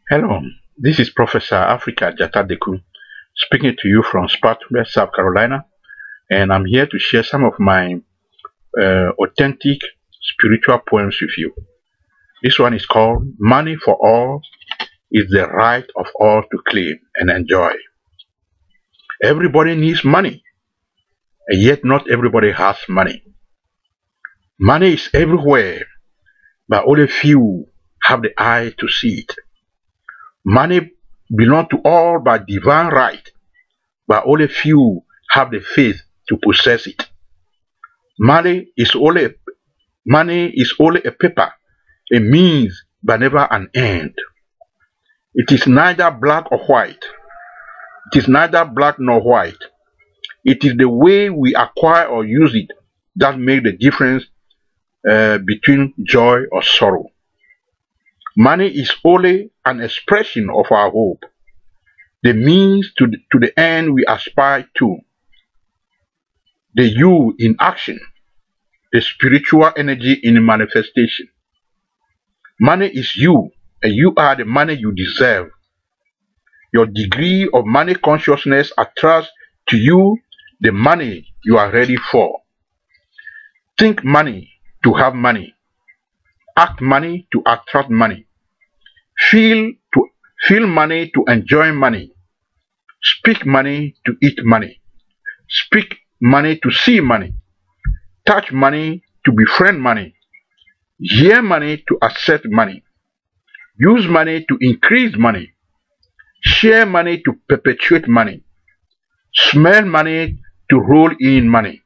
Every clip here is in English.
Hello, this is Professor Africa Jatadeku speaking to you from Spartanburg, South Carolina, and I'm here to share some of my authentic spiritual poems with you. This one is called Money for All is the Right of All to Claim and Enjoy. Everybody needs money, and yet not everybody has money. Money is everywhere, but only few have the eye to see it. Money belongs to all by divine right, but only few have the faith to possess it. Money is only a paper, a means but never an end. It is neither black or white. It is neither black nor white. It is the way we acquire or use it that makes the difference between joy or sorrow. Money is only an expression of our hope, the means to the end we aspire to, the you in action, the spiritual energy in manifestation. Money is you, and you are the money you deserve. Your degree of money consciousness attracts to you the money you are ready for. Think money to have money. Act money to attract money. Feel money to enjoy money. Speak money to eat money. Speak money to see money. Touch money to befriend money. Hear money to accept money. Use money to increase money. Share money to perpetuate money. Smell money to roll in money.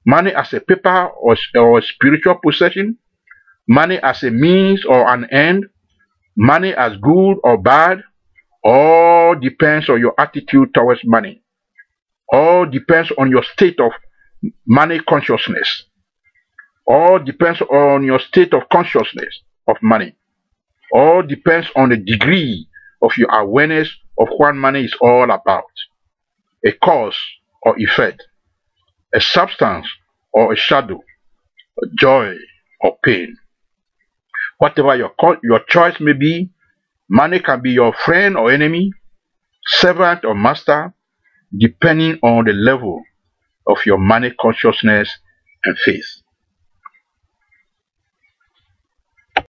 Money as a paper or a spiritual possession. Money as a means or an end. Money as good or bad. All depends on your attitude towards money. All depends on your state of money consciousness. All depends on your state of consciousness of money. All depends on the degree of your awareness of what money is all about. A cause or effect, a substance or a shadow, a joy or pain. Whatever your choice may be, money can be your friend or enemy, servant or master, depending on the level of your money consciousness and faith.